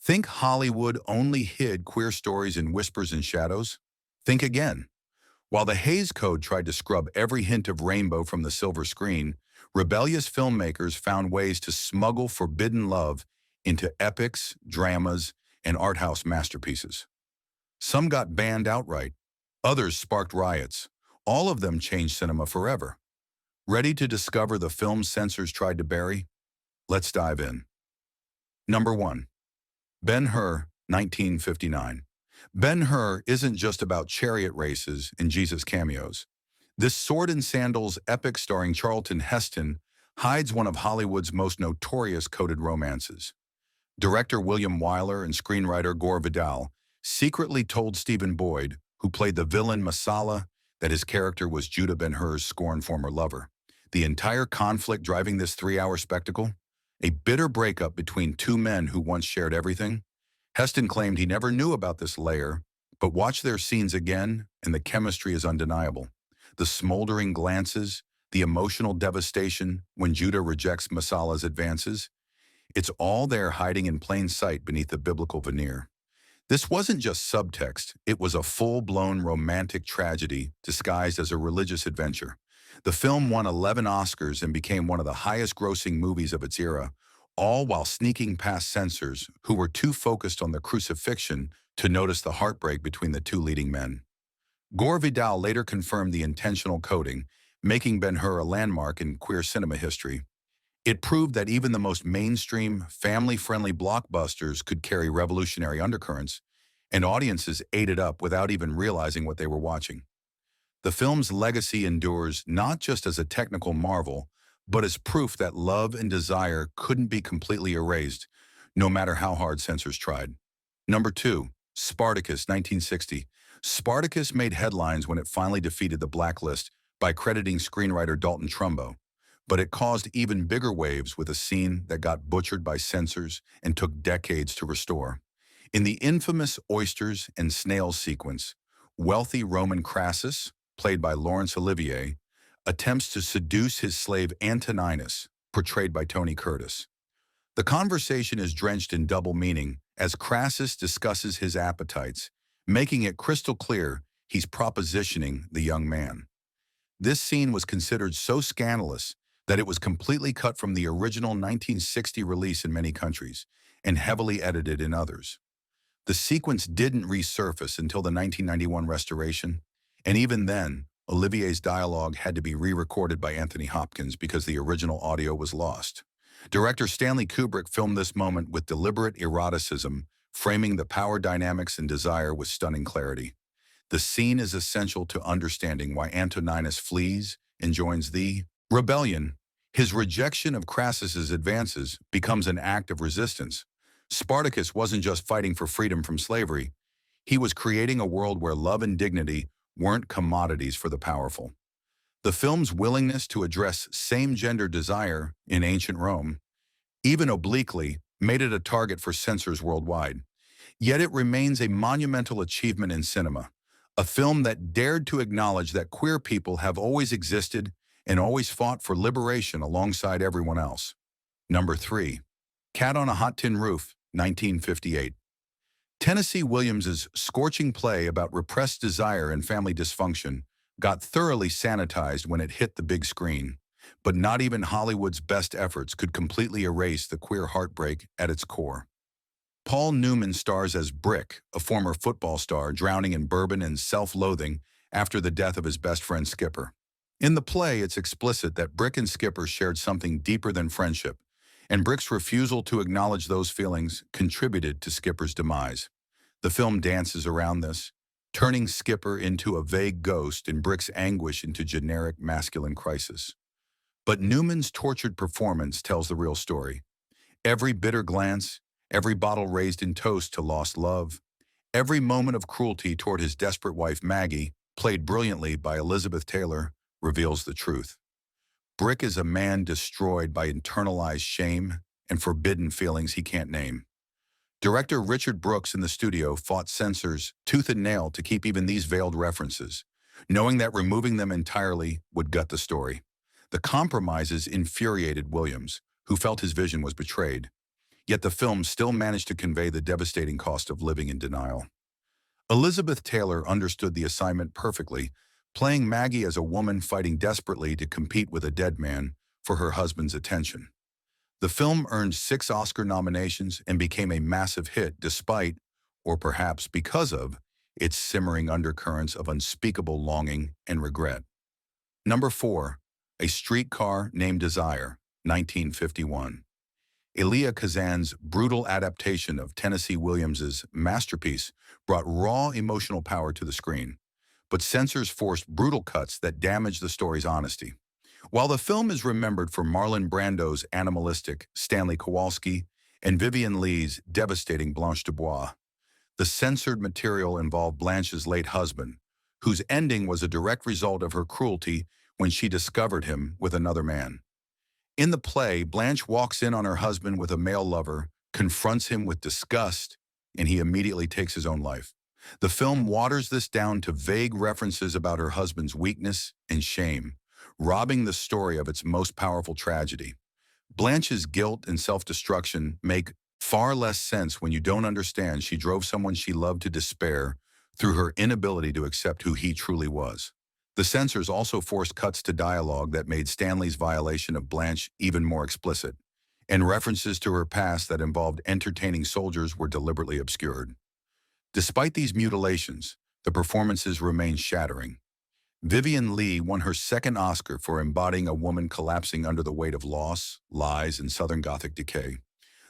Think Hollywood only hid queer stories in whispers and shadows? Think again. While the Hays Code tried to scrub every hint of rainbow from the silver screen, rebellious filmmakers found ways to smuggle forbidden love into epics, dramas, and art house masterpieces. Some got banned outright. Others sparked riots. All of them changed cinema forever. Ready to discover the films censors tried to bury? Let's dive in. Number 1. Ben-Hur, 1959. Ben-Hur isn't just about chariot races and Jesus cameos. This sword and sandals epic starring Charlton Heston hides one of Hollywood's most notorious coded romances. Director William Wyler and screenwriter Gore Vidal secretly told Stephen Boyd, who played the villain Masala, that his character was Judah Ben-Hur's scorned former lover. The entire conflict driving this 3-hour spectacle? A bitter breakup between two men who once shared everything? Heston claimed he never knew about this layer, but watch their scenes again, and the chemistry is undeniable. The smoldering glances, the emotional devastation when Judah rejects Masala's advances, it's all there hiding in plain sight beneath the biblical veneer. This wasn't just subtext, it was a full-blown romantic tragedy disguised as a religious adventure. The film won 11 Oscars and became one of the highest-grossing movies of its era, all while sneaking past censors who were too focused on the crucifixion to notice the heartbreak between the two leading men. Gore Vidal later confirmed the intentional coding, making Ben-Hur a landmark in queer cinema history. It proved that even the most mainstream, family-friendly blockbusters could carry revolutionary undercurrents, and audiences ate it up without even realizing what they were watching. The film's legacy endures not just as a technical marvel, but as proof that love and desire couldn't be completely erased, no matter how hard censors tried. Number 2, Spartacus, 1960. Spartacus made headlines when it finally defeated the blacklist by crediting screenwriter Dalton Trumbo, but it caused even bigger waves with a scene that got butchered by censors and took decades to restore. In the infamous oysters and snails sequence, wealthy Roman Crassus, played by Laurence Olivier, attempts to seduce his slave Antoninus, portrayed by Tony Curtis. The conversation is drenched in double meaning as Crassus discusses his appetites, making it crystal clear he's propositioning the young man. This scene was considered so scandalous that it was completely cut from the original 1960 release in many countries and heavily edited in others. The sequence didn't resurface until the 1991 restoration, and even then, Olivier's dialogue had to be re-recorded by Anthony Hopkins because the original audio was lost. Director Stanley Kubrick filmed this moment with deliberate eroticism, framing the power dynamics and desire with stunning clarity. The scene is essential to understanding why Antoninus flees and joins the rebellion. His rejection of Crassus's advances becomes an act of resistance. Spartacus wasn't just fighting for freedom from slavery. He was creating a world where love and dignity weren't commodities for the powerful. The film's willingness to address same-gender desire in ancient Rome, even obliquely, made it a target for censors worldwide. Yet it remains a monumental achievement in cinema, a film that dared to acknowledge that queer people have always existed and always fought for liberation alongside everyone else. Number 3, Cat on a Hot Tin Roof, 1958. Tennessee Williams's scorching play about repressed desire and family dysfunction got thoroughly sanitized when it hit the big screen, but not even Hollywood's best efforts could completely erase the queer heartbreak at its core. Paul Newman stars as Brick, a former football star drowning in bourbon and self-loathing after the death of his best friend Skipper. In the play, it's explicit that Brick and Skipper shared something deeper than friendship, and Brick's refusal to acknowledge those feelings contributed to Skipper's demise. The film dances around this, turning Skipper into a vague ghost and Brick's anguish into generic masculine crisis. But Newman's tortured performance tells the real story. Every bitter glance, every bottle raised in toast to lost love, every moment of cruelty toward his desperate wife Maggie, played brilliantly by Elizabeth Taylor, reveals the truth. Brick is a man destroyed by internalized shame and forbidden feelings he can't name. Director Richard Brooks in the studio fought censors tooth and nail to keep even these veiled references, knowing that removing them entirely would gut the story. The compromises infuriated Williams, who felt his vision was betrayed. Yet the film still managed to convey the devastating cost of living in denial. Elizabeth Taylor understood the assignment perfectly, playing Maggie as a woman fighting desperately to compete with a dead man for her husband's attention. The film earned 6 Oscar nominations and became a massive hit despite, or perhaps because of, its simmering undercurrents of unspeakable longing and regret. Number 4. A Streetcar Named Desire, 1951. Elia Kazan's brutal adaptation of Tennessee Williams's masterpiece brought raw emotional power to the screen, but censors forced brutal cuts that damaged the story's honesty. While the film is remembered for Marlon Brando's animalistic Stanley Kowalski and Vivien Leigh's devastating Blanche Dubois, the censored material involved Blanche's late husband, whose ending was a direct result of her cruelty when she discovered him with another man. In the play, Blanche walks in on her husband with a male lover, confronts him with disgust, and he immediately takes his own life. The film waters this down to vague references about her husband's weakness and shame, robbing the story of its most powerful tragedy. Blanche's guilt and self-destruction make far less sense when you don't understand she drove someone she loved to despair through her inability to accept who he truly was. The censors also forced cuts to dialogue that made Stanley's violation of Blanche even more explicit, and references to her past that involved entertaining soldiers were deliberately obscured. Despite these mutilations, the performances remain shattering. Vivien Leigh won her second Oscar for embodying a woman collapsing under the weight of loss, lies, and Southern Gothic decay.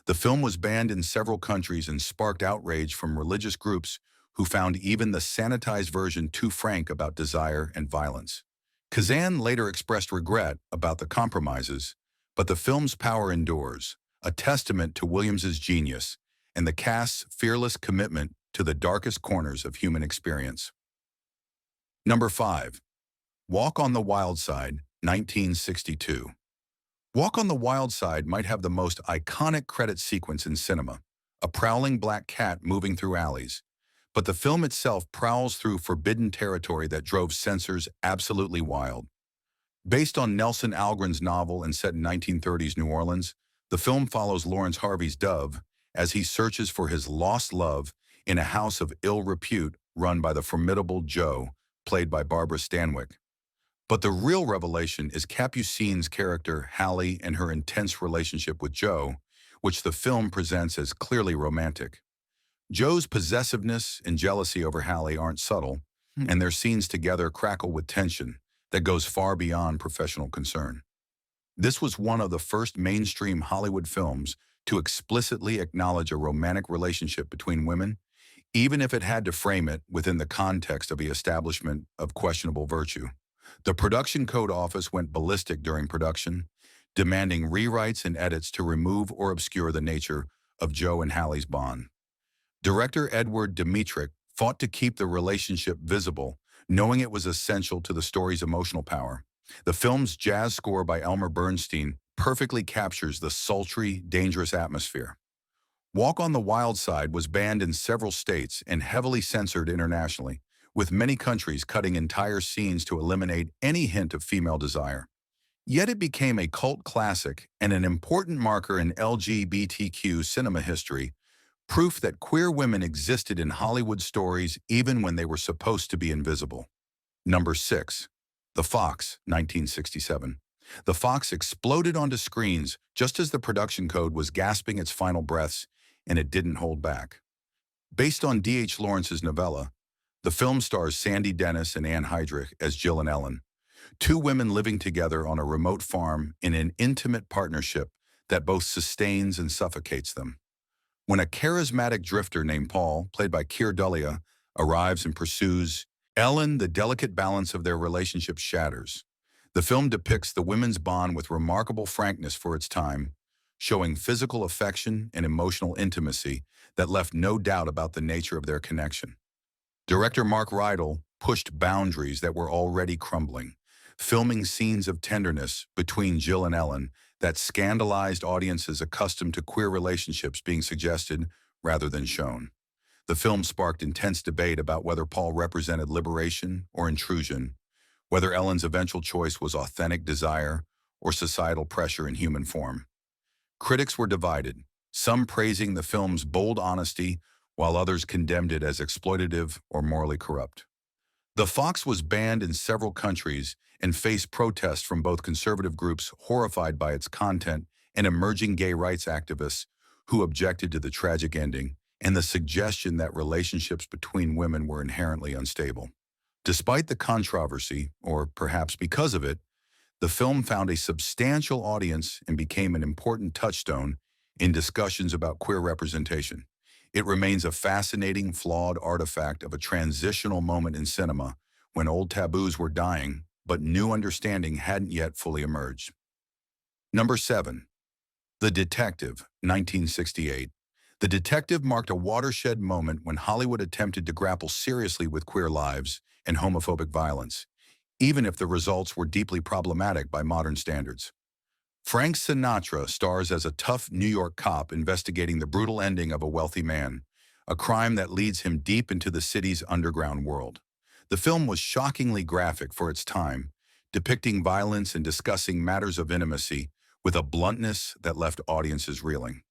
The film was banned in several countries and sparked outrage from religious groups who found even the sanitized version too frank about desire and violence. Kazan later expressed regret about the compromises, but the film's power endures, a testament to Williams's genius and the cast's fearless commitment to the darkest corners of human experience. Number 5. Walk on the Wild Side, 1962. Walk on the Wild Side might have the most iconic credit sequence in cinema, a prowling black cat moving through alleys. But the film itself prowls through forbidden territory that drove censors absolutely wild. Based on Nelson Algren's novel and set in 1930s New Orleans, the film follows Lawrence Harvey's Dove as he searches for his lost love in a house of ill repute run by the formidable Joe, played by Barbara Stanwyck. But the real revelation is Capucine's character, Hallie, and her intense relationship with Joe, which the film presents as clearly romantic. Joe's possessiveness and jealousy over Hallie aren't subtle, and their scenes together crackle with tension that goes far beyond professional concern. This was one of the first mainstream Hollywood films to explicitly acknowledge a romantic relationship between women, even if it had to frame it within the context of the establishment of questionable virtue. The Production Code Office went ballistic during production, demanding rewrites and edits to remove or obscure the nature of Joe and Hallie's bond. Director Edward Dmytryk fought to keep the relationship visible, knowing it was essential to the story's emotional power. The film's jazz score by Elmer Bernstein perfectly captures the sultry, dangerous atmosphere. Walk on the Wild Side was banned in several states and heavily censored internationally, with many countries cutting entire scenes to eliminate any hint of female desire. Yet it became a cult classic and an important marker in LGBTQ cinema history, proof that queer women existed in Hollywood stories even when they were supposed to be invisible. Number 6. The Fox, 1967. The Fox exploded onto screens just as the production code was gasping its final breaths, and it didn't hold back. Based on D.H. Lawrence's novella, the film stars Sandy Dennis and Anne Heydrich as Jill and Ellen, two women living together on a remote farm in an intimate partnership that both sustains and suffocates them. When a charismatic drifter named Paul, played by Keir Dullea, arrives and pursues Ellen, the delicate balance of their relationship shatters. The film depicts the women's bond with remarkable frankness for its time, showing physical affection and emotional intimacy that left no doubt about the nature of their connection. Director Mark Rydell pushed boundaries that were already crumbling, filming scenes of tenderness between Jill and Ellen that scandalized audiences accustomed to queer relationships being suggested rather than shown. The film sparked intense debate about whether Paul represented liberation or intrusion, whether Ellen's eventual choice was authentic desire or societal pressure in human form. Critics were divided. some praising the film's bold honesty, while others condemned it as exploitative or morally corrupt. The Fox was banned in several countries and faced protests from both conservative groups horrified by its content and emerging gay rights activists who objected to the tragic ending and the suggestion that relationships between women were inherently unstable. Despite the controversy, or perhaps because of it, the film found a substantial audience and became an important touchstone in discussions about queer representation. It remains a fascinating, flawed artifact of a transitional moment in cinema when old taboos were dying, but new understanding hadn't yet fully emerged. Number 7. The Detective, 1968. The Detective marked a watershed moment when Hollywood attempted to grapple seriously with queer lives and homophobic violence, even if the results were deeply problematic by modern standards. Frank Sinatra stars as a tough New York cop investigating the brutal ending of a wealthy man, a crime that leads him deep into the city's underground world. The film was shockingly graphic for its time, depicting violence and discussing matters of intimacy with a bluntness that left audiences reeling.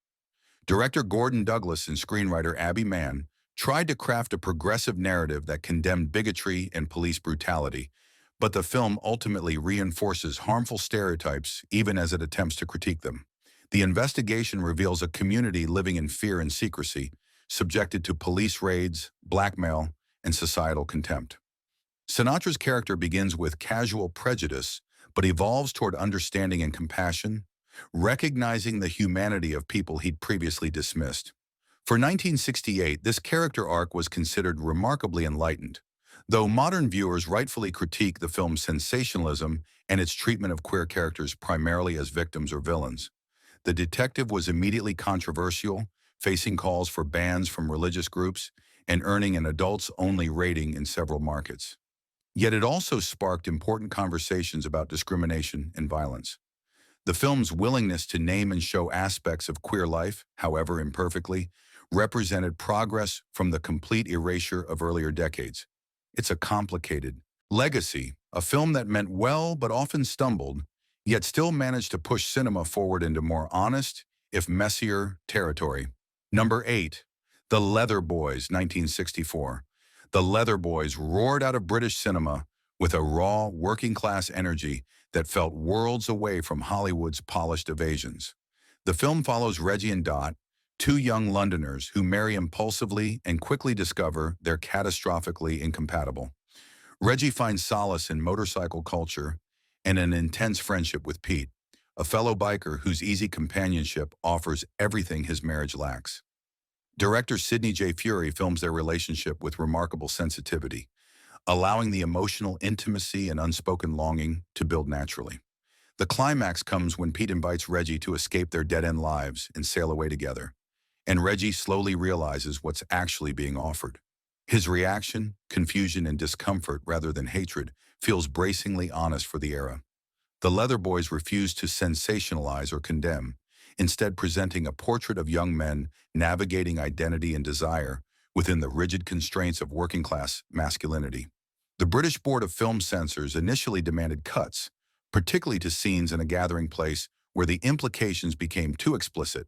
Director Gordon Douglas and screenwriter Abby Mann tried to craft a progressive narrative that condemned bigotry and police brutality, but the film ultimately reinforces harmful stereotypes even as it attempts to critique them. The investigation reveals a community living in fear and secrecy, subjected to police raids, blackmail, and societal contempt. Sinatra's character begins with casual prejudice, but evolves toward understanding and compassion, recognizing the humanity of people he'd previously dismissed. For 1968, this character arc was considered remarkably enlightened, though modern viewers rightfully critique the film's sensationalism and its treatment of queer characters primarily as victims or villains. The Detective was immediately controversial, facing calls for bans from religious groups and earning an adults-only rating in several markets. Yet it also sparked important conversations about discrimination and violence. The film's willingness to name and show aspects of queer life, however imperfectly, represented progress from the complete erasure of earlier decades. It's a complicated legacy, a film that meant well but often stumbled, yet still managed to push cinema forward into more honest, if messier, territory. Number 8. The Leather Boys, 1964. The Leather Boys roared out of British cinema with a raw, working-class energy that felt worlds away from Hollywood's polished evasions. The film follows Reggie and Dot, two young Londoners who marry impulsively and quickly discover they're catastrophically incompatible. Reggie finds solace in motorcycle culture and an intense friendship with Pete, a fellow biker whose easy companionship offers everything his marriage lacks. Director Sidney J. Furie films their relationship with remarkable sensitivity, allowing the emotional intimacy and unspoken longing to build naturally. The climax comes when Pete invites Reggie to escape their dead-end lives and sail away together, and Reggie slowly realizes what's actually being offered. His reaction, confusion, and discomfort rather than hatred feels bracingly honest for the era. The Leather Boys refuse to sensationalize or condemn, instead presenting a portrait of young men navigating identity and desire within the rigid constraints of working-class masculinity. The British Board of Film Censors initially demanded cuts, particularly to scenes in a gathering place where the implications became too explicit.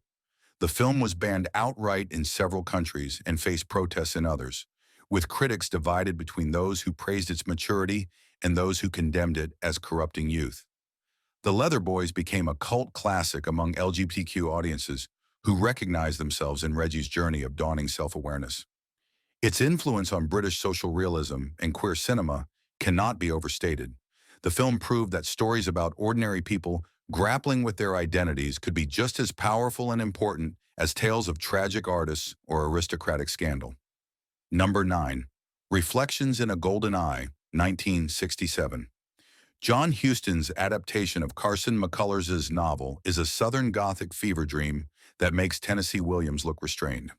The film was banned outright in several countries and faced protests in others, with critics divided between those who praised its maturity and those who condemned it as corrupting youth. The Leather Boys became a cult classic among LGBTQ audiences who recognized themselves in Reggie's journey of dawning self-awareness. Its influence on British social realism and queer cinema cannot be overstated. The film proved that stories about ordinary people grappling with their identities could be just as powerful and important as tales of tragic artists or aristocratic scandal. Number 9. Reflections in a Golden Eye, 1967. John Huston's adaptation of Carson McCullers' novel is a Southern Gothic fever dream that makes Tennessee Williams look restrained.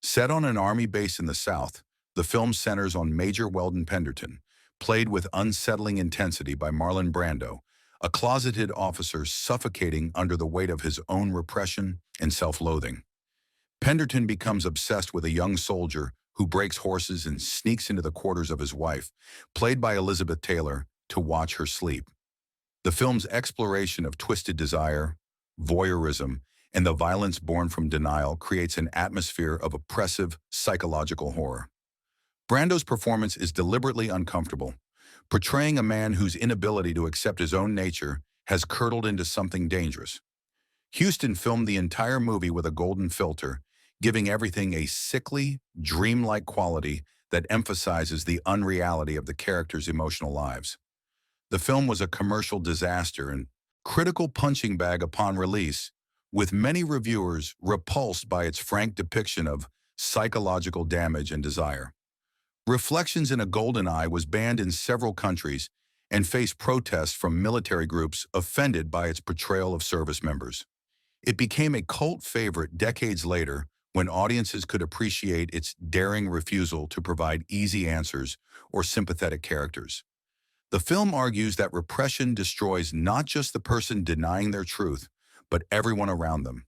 Set on an army base in the South, the film centers on Major Weldon Penderton, played with unsettling intensity by Marlon Brando, a closeted officer suffocating under the weight of his own repression and self-loathing. Penderton becomes obsessed with a young soldier who breaks horses and sneaks into the quarters of his wife, played by Elizabeth Taylor, to watch her sleep. The film's exploration of twisted desire, voyeurism, and the violence born from denial creates an atmosphere of oppressive psychological horror. Brando's performance is deliberately uncomfortable, portraying a man whose inability to accept his own nature has curdled into something dangerous. Houston filmed the entire movie with a golden filter, giving everything a sickly, dreamlike quality that emphasizes the unreality of the characters' emotional lives. The film was a commercial disaster and critical punching bag upon release, with many reviewers repulsed by its frank depiction of psychological damage and desire. Reflections in a Golden Eye was banned in several countries and faced protests from military groups offended by its portrayal of service members. It became a cult favorite decades later when audiences could appreciate its daring refusal to provide easy answers or sympathetic characters. The film argues that repression destroys not just the person denying their truth, but everyone around them.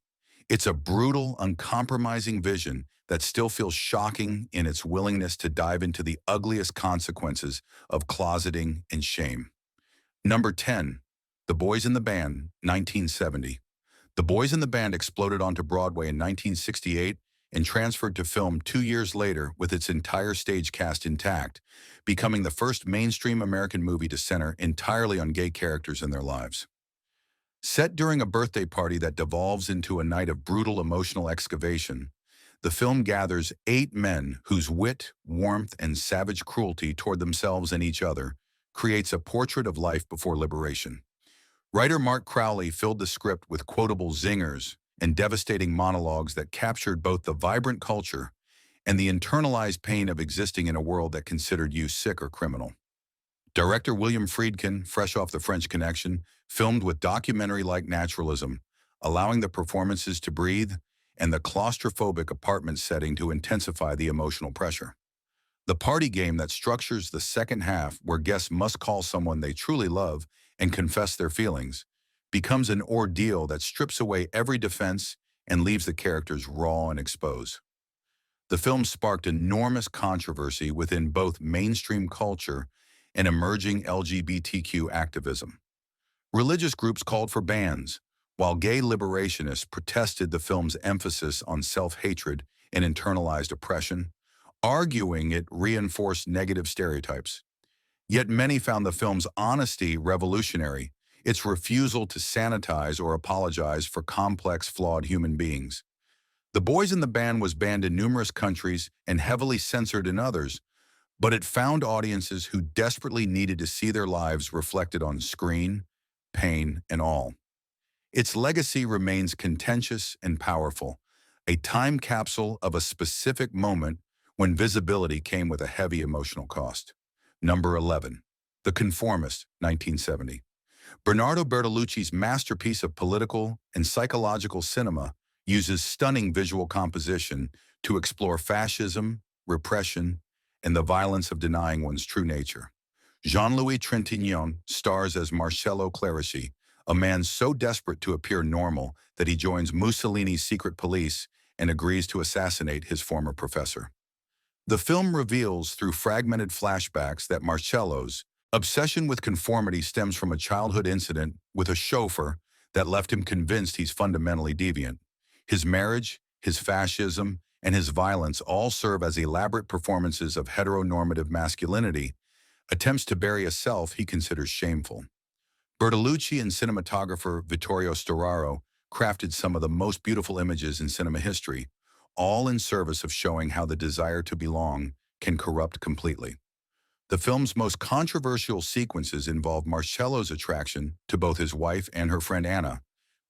It's a brutal, uncompromising vision that still feels shocking in its willingness to dive into the ugliest consequences of closeting and shame. Number 10. The Boys in the Band, 1970. The Boys in the Band exploded onto Broadway in 1968 and transferred to film 2 years later with its entire stage cast intact, becoming the first mainstream American movie to center entirely on gay characters in their lives. Set during a birthday party that devolves into a night of brutal emotional excavation, the film gathers 8 men whose wit, warmth, and savage cruelty toward themselves and each other creates a portrait of life before liberation. Writer Mark Crowley filled the script with quotable zingers and devastating monologues that captured both the vibrant culture and the internalized pain of existing in a world that considered you sick or criminal. Director William Friedkin, fresh off The French Connection, filmed with documentary-like naturalism, allowing the performances to breathe and the claustrophobic apartment setting to intensify the emotional pressure. The party game that structures the second half, where guests must call someone they truly love and confess their feelings, becomes an ordeal that strips away every defense and leaves the characters raw and exposed. The film sparked enormous controversy within both mainstream culture and emerging LGBTQ activism. Religious groups called for bans, while gay liberationists protested the film's emphasis on self-hatred and internalized oppression, arguing it reinforced negative stereotypes. Yet many found the film's honesty revolutionary, its refusal to sanitize or apologize for complex, flawed human beings. The Boys in the Band was banned in numerous countries and heavily censored in others, but it found audiences who desperately needed to see their lives reflected on screen, pain, and all. Its legacy remains contentious and powerful, a time capsule of a specific moment when visibility came with a heavy emotional cost. Number 11. The Conformist, 1970. Bernardo Bertolucci's masterpiece of political and psychological cinema uses stunning visual composition to explore fascism, repression, and the violence of denying one's true nature. Jean-Louis Trintignant stars as Marcello Clerici, a man so desperate to appear normal that he joins Mussolini's secret police and agrees to assassinate his former professor. The film reveals through fragmented flashbacks that Marcello's obsession with conformity stems from a childhood incident with a chauffeur that left him convinced he's fundamentally deviant. His marriage, his fascism, and his violence all serve as elaborate performances of heteronormative masculinity, attempts to bury a self he considers shameful. Bertolucci and cinematographer Vittorio Storaro crafted some of the most beautiful images in cinema history, all in service of showing how the desire to belong can corrupt completely. The film's most controversial sequences involve Marcello's attraction to both his wife and her friend Anna,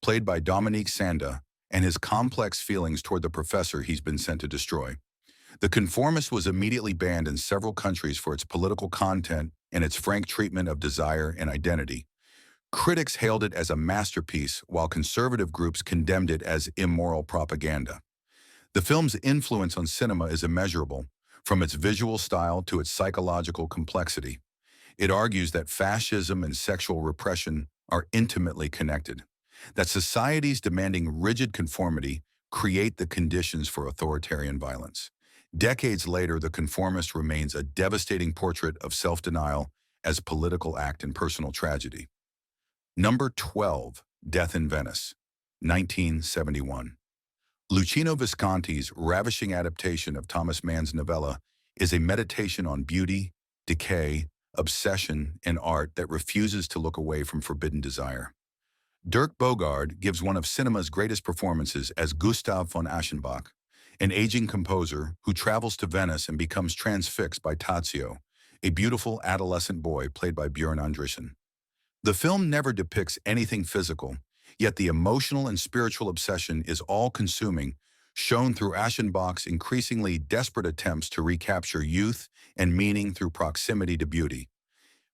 played by Dominique Sanda, and his complex feelings toward the professor he's been sent to destroy. The Conformist was immediately banned in several countries for its political content and its frank treatment of desire and identity. Critics hailed it as a masterpiece, while conservative groups condemned it as immoral propaganda. The film's influence on cinema is immeasurable, from its visual style to its psychological complexity. It argues that fascism and sexual repression are intimately connected, that societies demanding rigid conformity create the conditions for authoritarian violence. Decades later, The Conformist remains a devastating portrait of self-denial as political act and personal tragedy. Number 12. Death in Venice, 1971. Luchino Visconti's ravishing adaptation of Thomas Mann's novella is a meditation on beauty, decay, obsession, and art that refuses to look away from forbidden desire. Dirk Bogarde gives one of cinema's greatest performances as Gustav von Aschenbach, an aging composer who travels to Venice and becomes transfixed by Tazio, a beautiful adolescent boy played by Björn Andresen. The film never depicts anything physical, yet the emotional and spiritual obsession is all-consuming, shown through Aschenbach's increasingly desperate attempts to recapture youth and meaning through proximity to beauty.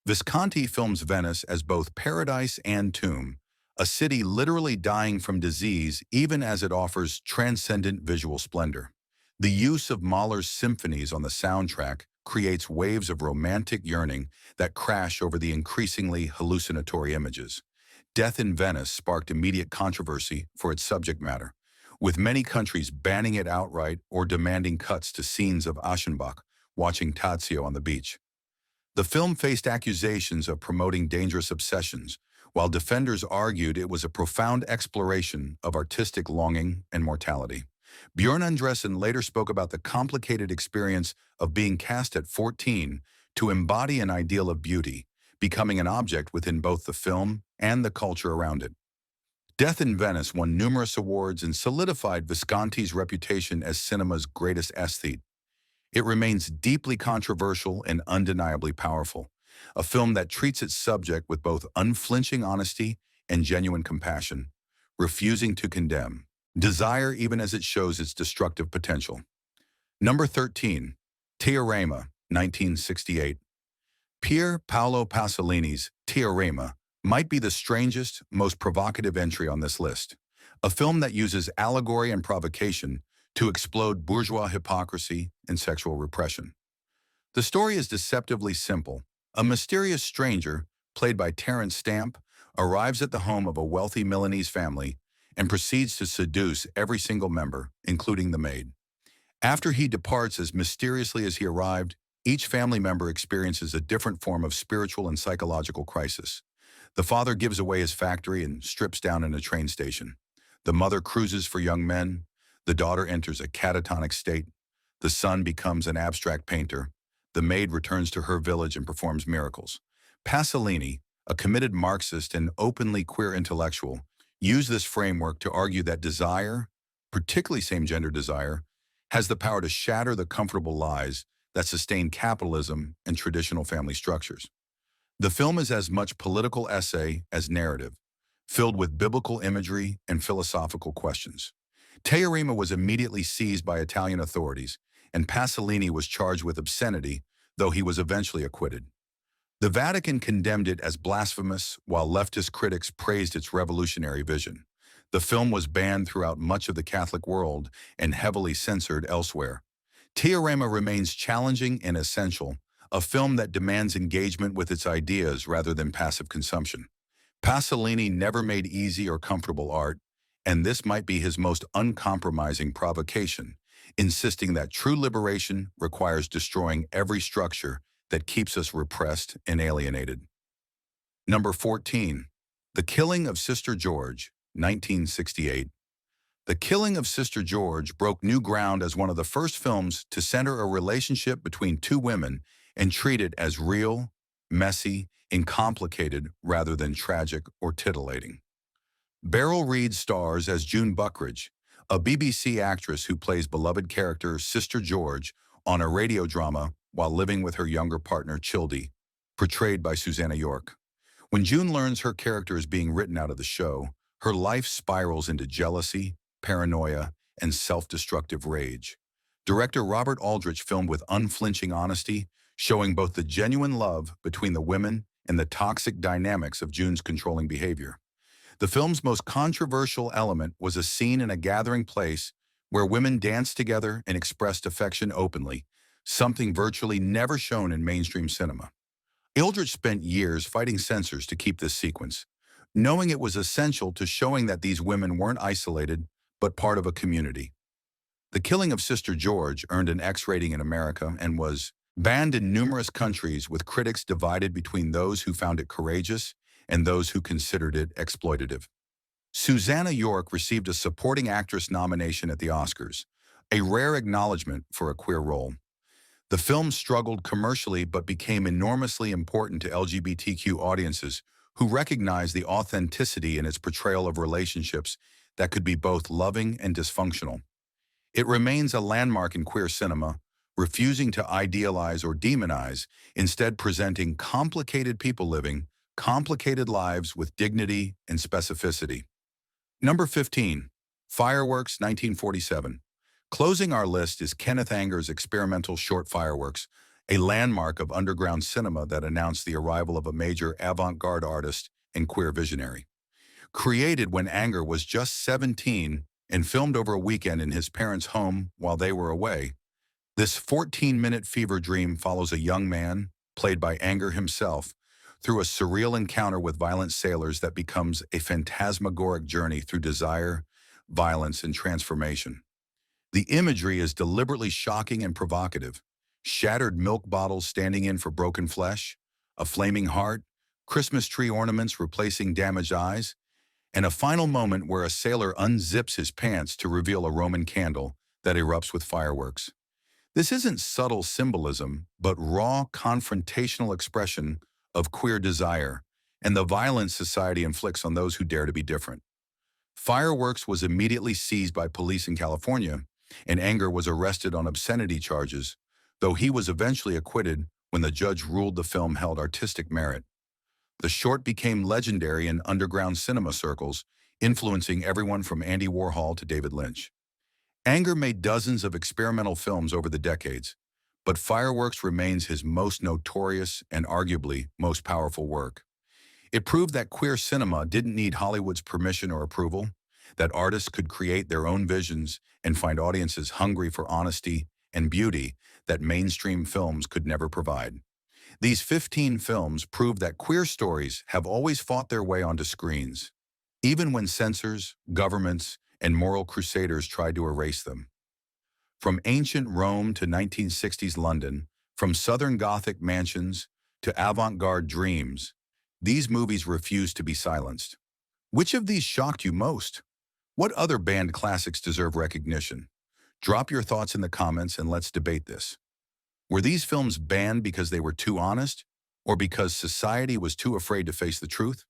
Visconti films Venice as both paradise and tomb, a city literally dying from disease even as it offers transcendent visual splendor. The use of Mahler's symphonies on the soundtrack creates waves of romantic yearning that crash over the increasingly hallucinatory images. Death in Venice sparked immediate controversy for its subject matter, with many countries banning it outright or demanding cuts to scenes of Aschenbach watching Tazio on the beach. The film faced accusations of promoting dangerous obsessions, while defenders argued it was a profound exploration of artistic longing and mortality. Björn Andresen later spoke about the complicated experience of being cast at 14 to embody an ideal of beauty, becoming an object within both the film and the culture around it. Death in Venice won numerous awards and solidified Visconti's reputation as cinema's greatest aesthete. It remains deeply controversial and undeniably powerful, a film that treats its subject with both unflinching honesty and genuine compassion, refusing to condemn desire even as it shows its destructive potential. Number 13, Teorema, 1968. Pier Paolo Pasolini's Teorema might be the strangest, most provocative entry on this list, a film that uses allegory and provocation to explode bourgeois hypocrisy and sexual repression. The story is deceptively simple. A mysterious stranger, played by Terence Stamp, arrives at the home of a wealthy Milanese family and proceeds to seduce every single member, including the maid. After he departs as mysteriously as he arrived, each family member experiences a different form of spiritual and psychological crisis. The father gives away his factory and strips down in a train station. The mother cruises for young men. The daughter enters a catatonic state. The son becomes an abstract painter. The maid returns to her village and performs miracles. Pasolini, a committed Marxist and openly queer intellectual, used this framework to argue that desire, particularly same-gender desire, has the power to shatter the comfortable lies that sustain capitalism and traditional family structures. The film is as much political essay as narrative, filled with biblical imagery and philosophical questions. Teorema was immediately seized by Italian authorities, and Pasolini was charged with obscenity, though he was eventually acquitted. The Vatican condemned it as blasphemous, while leftist critics praised its revolutionary vision. The film was banned throughout much of the Catholic world and heavily censored elsewhere. Teorema remains challenging and essential, a film that demands engagement with its ideas rather than passive consumption. Pasolini never made easy or comfortable art, and this might be his most uncompromising provocation, insisting that true liberation requires destroying every structure that keeps us repressed and alienated. Number 14, The Killing of Sister George, 1968. The Killing of Sister George broke new ground as one of the first films to center a relationship between two women and treat it as real, messy, and complicated rather than tragic or titillating. Beryl Reid stars as June Buckridge, a BBC actress who plays beloved character Sister George on a radio drama while living with her younger partner Childy, portrayed by Susanna York. When June learns her character is being written out of the show, her life spirals into jealousy, paranoia, and self-destructive rage. Director Robert Aldrich filmed with unflinching honesty, showing both the genuine love between the women and the toxic dynamics of June's controlling behavior. The film's most controversial element was a scene in a gathering place where women danced together and expressed affection openly, something virtually never shown in mainstream cinema. Aldrich spent years fighting censors to keep this sequence, knowing it was essential to showing that these women weren't isolated, but part of a community. The Killing of Sister George earned an X rating in America and was banned in numerous countries, with critics divided between those who found it courageous and those who considered it exploitative. Susanna York received a supporting actress nomination at the Oscars, a rare acknowledgement for a queer role. The film struggled commercially but became enormously important to LGBTQ audiences who recognized the authenticity in its portrayal of relationships that could be both loving and dysfunctional. It remains a landmark in queer cinema, refusing to idealize or demonize, instead presenting complicated people living complicated lives with dignity and specificity. Number 15, Fireworks, 1947. Closing our list is Kenneth Anger's experimental short Fireworks, a landmark of underground cinema that announced the arrival of a major avant-garde artist and queer visionary. Created when Anger was just 17 and filmed over a weekend in his parents' home while they were away, this 14-minute fever dream follows a young man, played by Anger himself, through a surreal encounter with violent sailors that becomes a phantasmagoric journey through desire, violence, and transformation. The imagery is deliberately shocking and provocative. Shattered milk bottles standing in for broken flesh, a flaming heart, Christmas tree ornaments replacing damaged eyes, and a final moment where a sailor unzips his pants to reveal a Roman candle that erupts with fireworks. This isn't subtle symbolism, but raw, confrontational expression of queer desire and the violence society inflicts on those who dare to be different. Fireworks was immediately seized by police in California, and Anger was arrested on obscenity charges, though he was eventually acquitted when the judge ruled the film held artistic merit. The short became legendary in underground cinema circles, influencing everyone from Andy Warhol to David Lynch. Anger made dozens of experimental films over the decades, but Fireworks remains his most notorious and arguably most powerful work. It proved that queer cinema didn't need Hollywood's permission or approval, that artists could create their own visions and find audiences hungry for honesty and beauty that mainstream films could never provide. These 15 films prove that queer stories have always fought their way onto screens, even when censors, governments, and moral crusaders tried to erase them. From ancient Rome to 1960s London, from Southern Gothic mansions to avant-garde dreams, these movies refused to be silenced. Which of these shocked you most? What other banned classics deserve recognition? Drop your thoughts in the comments and let's debate this. Were these films banned because they were too honest, or because society was too afraid to face the truth?